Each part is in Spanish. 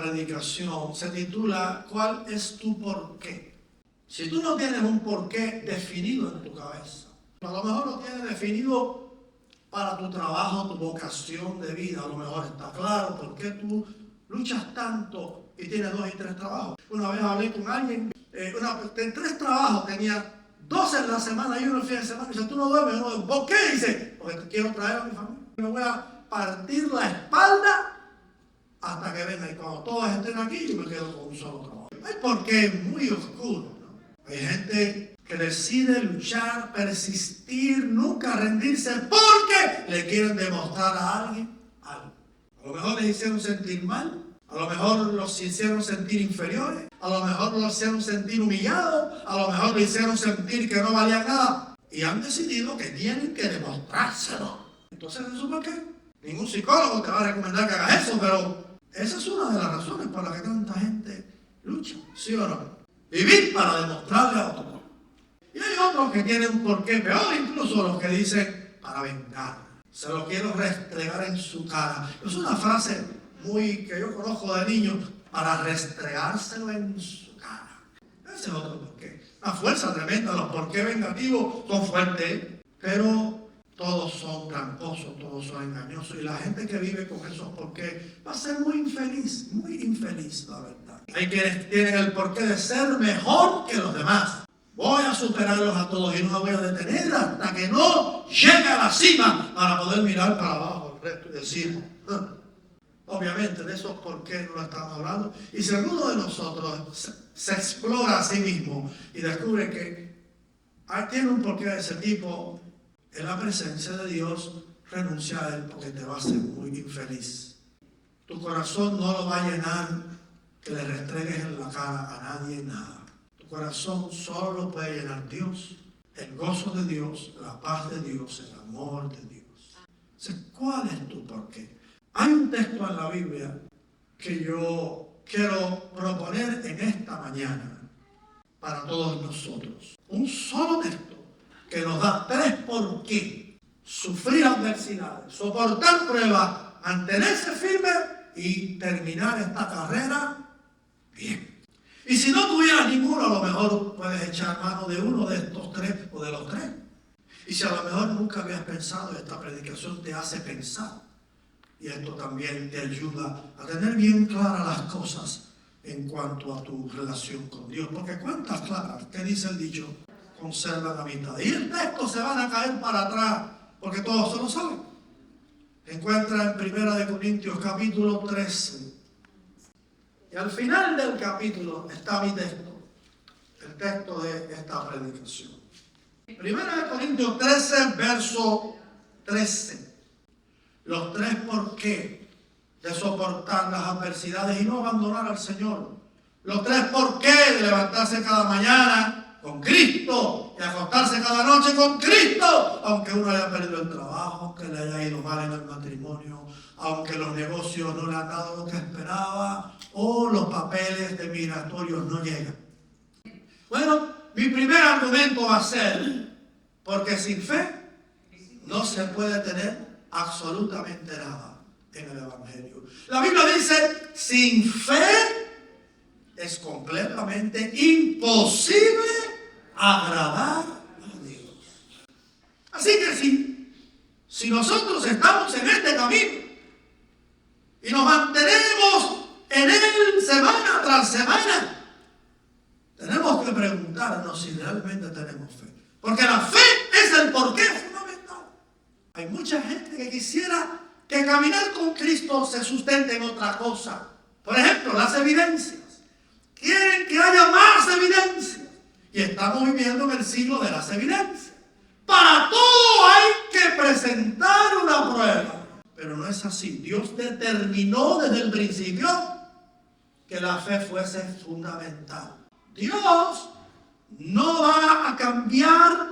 predicación se titula ¿Cuál es tu porqué? Si tú no tienes un porqué definido en tu cabeza, a lo mejor lo tienes definido para tu trabajo, tu vocación de vida, a lo mejor está claro por qué tú luchas tanto y tienes 2 y 3 trabajos. Una vez hablé con alguien, en 3 trabajos, tenía 2 en la semana y 1 el fin de semana. Dice, tú no duermes, no duermes. ¿Por qué? Dice, porque quiero traer a mi familia. Me voy a partir la espalda hasta que venga. Y cuando todos estén aquí, yo me quedo con un solo trabajo. Hay porqué muy oscuro, ¿no? Hay gente que decide luchar, persistir, nunca rendirse porque le quieren demostrar a alguien algo. A lo mejor les hicieron sentir mal. A lo mejor los hicieron sentir inferiores, a lo mejor los hicieron sentir humillados, a lo mejor les hicieron sentir que no valían nada. Y han decidido que tienen que demostrárselo. Entonces, ¿eso por qué? Ningún psicólogo te va a recomendar que hagas eso, pero esa es una de las razones por las que tanta gente lucha, ¿sí o no? Vivir para demostrarle a otros. Y hay otros que tienen un porqué peor, incluso los que dicen para vengar. Se lo quiero restregar en su cara. Es una frase que yo conozco de niños, para restregárselo en su cara. Ese es otro porqué. Una fuerza tremenda, los porqués vengativos son fuertes, pero todos son tramposos, todos son engañosos. Y la gente que vive con esos porqués va a ser muy infeliz, la verdad. Hay quienes tienen el porqué de ser mejor que los demás. Voy a superarlos a todos y no me voy a detener hasta que no llegue a la cima para poder mirar para abajo al resto y decir... Obviamente de esos por qué no lo estamos hablando. Y si alguno de nosotros se explora a sí mismo y descubre que tiene un porqué de ese tipo, en la presencia de Dios, renuncia a él porque te va a hacer muy infeliz. Tu corazón no lo va a llenar que le restregues en la cara a nadie nada. Tu corazón solo lo puede llenar Dios, el gozo de Dios, la paz de Dios, el amor de Dios. Entonces, ¿cuál es tu porqué? Hay un texto en la Biblia que yo quiero proponer en esta mañana para todos nosotros. Un solo texto que nos da 3 por qué. Sufrir adversidades, soportar pruebas, mantenerse firme y terminar esta carrera bien. Y si no tuvieras ninguno, a lo mejor puedes echar mano de uno de estos 3 o de los 3. Y si a lo mejor nunca habías pensado, esta predicación te hace pensar. Y esto también te ayuda a tener bien claras las cosas en cuanto a tu relación con Dios. Porque cuentas claras, ¿qué dice el dicho? Conservan la mitad. Y el texto se van a caer para atrás, porque todos se lo saben. Encuentra en 1 Corintios capítulo 13. Y al final del capítulo está mi texto, el texto de esta predicación. 1 Corintios 13, verso 13. Los 3 por qué de soportar las adversidades y no abandonar al Señor. Los 3 por qué de levantarse cada mañana con Cristo y acostarse cada noche con Cristo, aunque uno haya perdido el trabajo, aunque le haya ido mal en el matrimonio, aunque los negocios no le han dado lo que esperaba o los papeles de migratorios no llegan. Bueno, mi primer argumento va a ser porque sin fe no se puede tener absolutamente nada en el Evangelio. La Biblia dice, sin fe es completamente imposible agradar a Dios. Así que si nosotros estamos en este camino y nos mantenemos en él semana tras semana, tenemos que preguntarnos si realmente tenemos fe. Porque la fe es el porqué fundamental. Hay mucha gente que quisiera que caminar con Cristo se sustente en otra cosa. Por ejemplo, las evidencias. Quieren que haya más evidencias. Y estamos viviendo en el siglo de las evidencias. Para todo hay que presentar una prueba. Pero no es así. Dios determinó desde el principio que la fe fuese fundamental. Dios no va a cambiar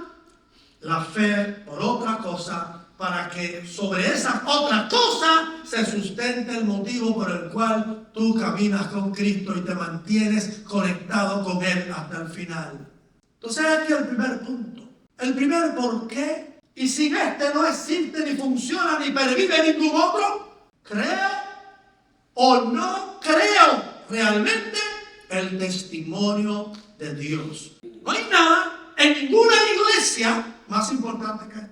la fe por otra cosa para que sobre esa otra cosa se sustente el motivo por el cual tú caminas con Cristo y te mantienes conectado con Él hasta el final. Entonces aquí el primer punto, el primer por qué, y sin este no existe ni funciona ni pervive ningún otro. ¿Creo o no creo? realmente el testimonio de Dios. No hay nada en ninguna iglesia más importante que esto.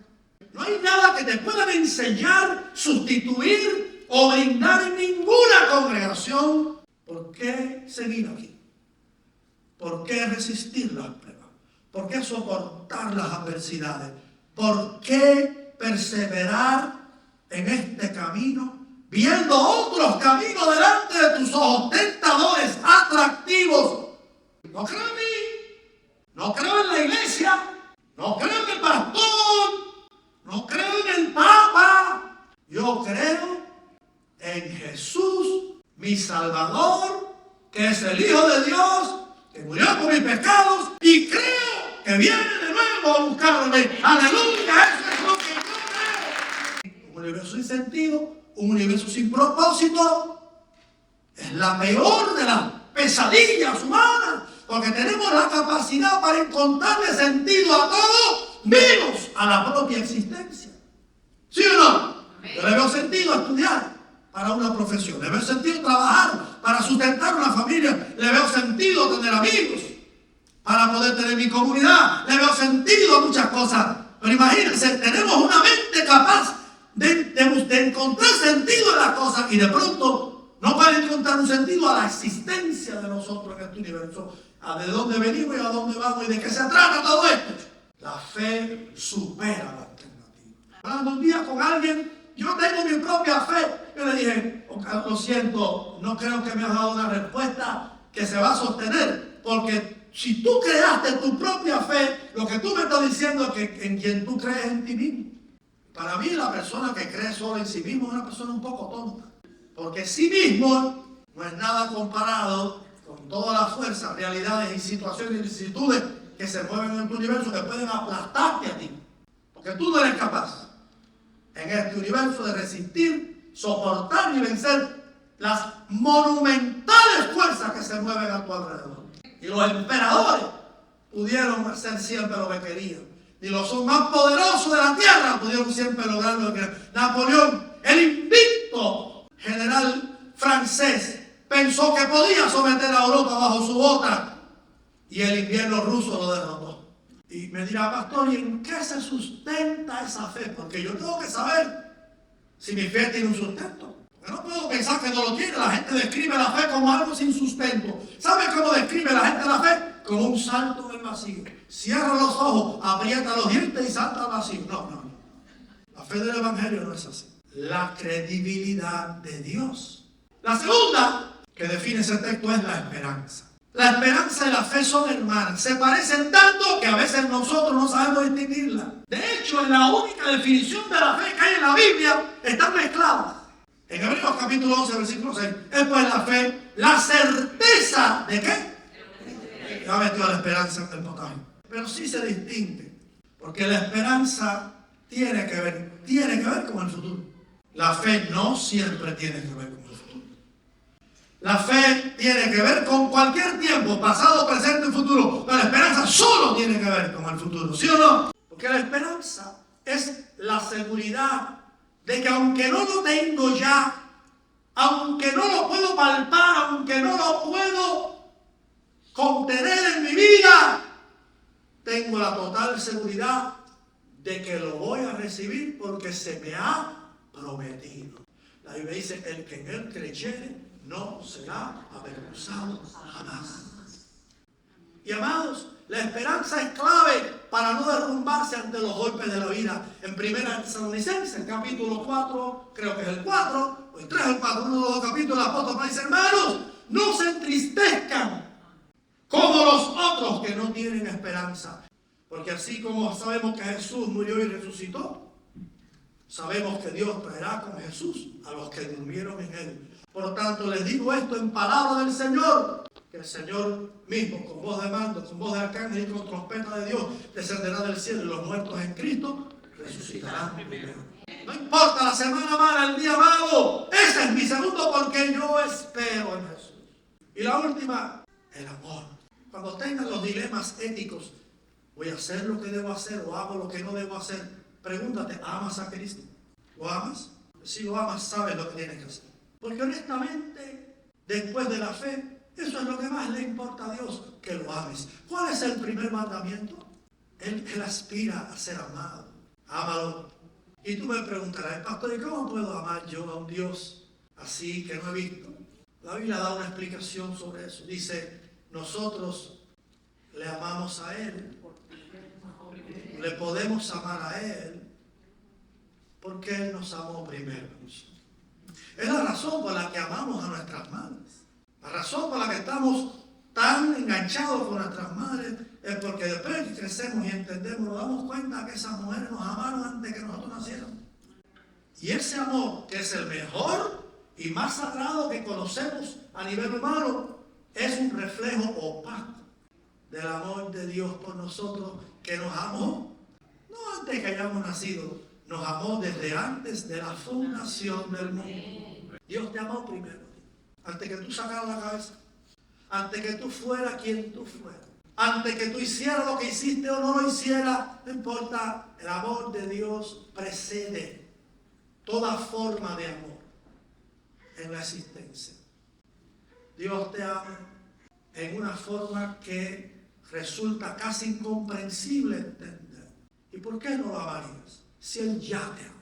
No hay nada que te puedan enseñar, sustituir o brindar en ninguna congregación. ¿Por qué seguir aquí? ¿Por qué resistir las pruebas? ¿Por qué soportar las adversidades? ¿Por qué perseverar en este camino? Viendo otros caminos delante de tus ojos, tentadores, atractivos. No creo en mí, no creo en la iglesia, no creo en el pastor, no creo en el Papa. Yo creo en Jesús, mi Salvador, que es el Hijo de Dios, que murió por mis pecados, y creo que viene de nuevo a buscarme. Aleluya, eso es lo que yo creo. Un universo sin sentido, un universo sin propósito, es la peor de las pesadillas humanas, porque tenemos la capacidad para encontrarle sentido a todo, menos a la propia existencia. ¿Sí o no? Yo le veo sentido a estudiar para una profesión, le veo sentido trabajar para sustentar una familia, le veo sentido tener amigos para poder tener mi comunidad, le veo sentido a muchas cosas. Pero imagínense, tenemos una mente capaz de encontrar sentido en las cosas y de pronto no para encontrar un sentido a la existencia de nosotros en este universo, a de dónde venimos y a dónde vamos y de qué se trata todo esto. La fe supera la alternativa. Hablando un día con alguien, yo tengo mi propia fe. Yo le dije, lo siento, no creo que me has dado una respuesta que se va a sostener, porque si tú creaste tu propia fe, lo que tú me estás diciendo es que en quien tú crees en ti mismo. Para mí, la persona que cree solo en sí mismo es una persona un poco tonta, porque sí mismo no es nada comparado con todas las fuerzas, realidades y situaciones y vicisitudes que se mueven en tu universo, que pueden aplastarte a ti, porque tú no eres capaz en este universo de resistir, soportar y vencer las monumentales fuerzas que se mueven a tu alrededor. Y los emperadores pudieron hacer siempre lo que querían. Ni los más poderosos de la tierra pudieron siempre lograr lo que querían. Napoleón, el invicto general francés, pensó que podía someter a Europa bajo su bota y el invierno ruso lo derrotó. Y me dirá, pastor, ¿y en qué se sustenta esa fe? Porque yo tengo que saber si mi fe tiene un sustento. Porque no puedo pensar que no lo tiene. La gente describe la fe como algo sin sustento. ¿Sabe cómo describe la gente la fe? Como un salto en el vacío. Cierra los ojos, aprieta los dientes y salta al vacío. No. La fe del Evangelio no es así. La credibilidad de Dios. La segunda que define ese texto es la esperanza. La esperanza y la fe son hermanas. Se parecen tanto que a veces nosotros no sabemos distinguirlas. De hecho, en la única definición de la fe que hay en la Biblia, están mezcladas. En Hebreos capítulo 11, versículo 6, es pues la fe, la certeza de ¿qué? Ya metió la esperanza en el potaje. Pero sí se distingue, porque la esperanza tiene que ver con el futuro. La fe no siempre tiene que ver con el futuro. La fe tiene que ver con cualquier tiempo, pasado, presente y futuro. Pero la esperanza solo tiene que ver con el futuro, ¿sí o no? Porque la esperanza es la seguridad de que aunque no lo tengo ya, aunque no lo puedo palpar, aunque no lo puedo contener en mi vida, tengo la total seguridad de que lo voy a recibir porque se me ha prometido. La Biblia dice, el que en él creyere no será avergonzado jamás. Y amados, la esperanza es clave para no derrumbarse ante los golpes de la vida. En 1 Tesalonicenses, capítulo 4, creo que es el 4, o el 3 o el 4, uno de los dos capítulos, el apóstol dice, hermanos, no se entristezcan como los otros que no tienen esperanza. Porque así como sabemos que Jesús murió y resucitó, sabemos que Dios traerá con Jesús a los que durmieron en él. Por tanto, les digo esto en palabra del Señor, que el Señor mismo, con voz de mando, con voz de arcángel y con trompeta de Dios, descenderá del cielo y los muertos en Cristo resucitarán primero. No importa la semana mala, el día malo, ese es mi segundo porque yo espero en Jesús. Y la última, el amor. Cuando tengan los dilemas éticos, voy a hacer lo que debo hacer o hago lo que no debo hacer, pregúntate, ¿amas a Cristo? ¿Lo amas? Si lo amas, sabes lo que tienes que hacer. Porque honestamente, después de la fe, eso es lo que más le importa a Dios, que lo ames. ¿Cuál es el primer mandamiento? Él aspira a ser amado. Ámalo. Y tú me preguntarás, pastor, ¿y cómo puedo amar yo a un Dios así que no he visto? La Biblia da una explicación sobre eso. Dice, nosotros le amamos a Él. Le podemos amar a Él porque Él nos amó primero. Es la razón por la que amamos a nuestras madres. La razón por la que estamos tan enganchados con nuestras madres es porque después que crecemos y entendemos, nos damos cuenta que esas mujeres nos amaron antes que nosotros naciéramos. Y ese amor, que es el mejor y más sagrado que conocemos a nivel humano, es un reflejo opaco del amor de Dios por nosotros, que nos amó, no antes que hayamos nacido, nos amó desde antes de la fundación del mundo. Dios te amó primero, antes que tú sacaras la cabeza, antes que tú fueras quien tú fueras, antes que tú hicieras lo que hiciste o no lo hicieras, no importa, el amor de Dios precede toda forma de amor en la existencia. Dios te ama en una forma que resulta casi incomprensible entender. ¿Y por qué no lo amarías si Él ya te ama?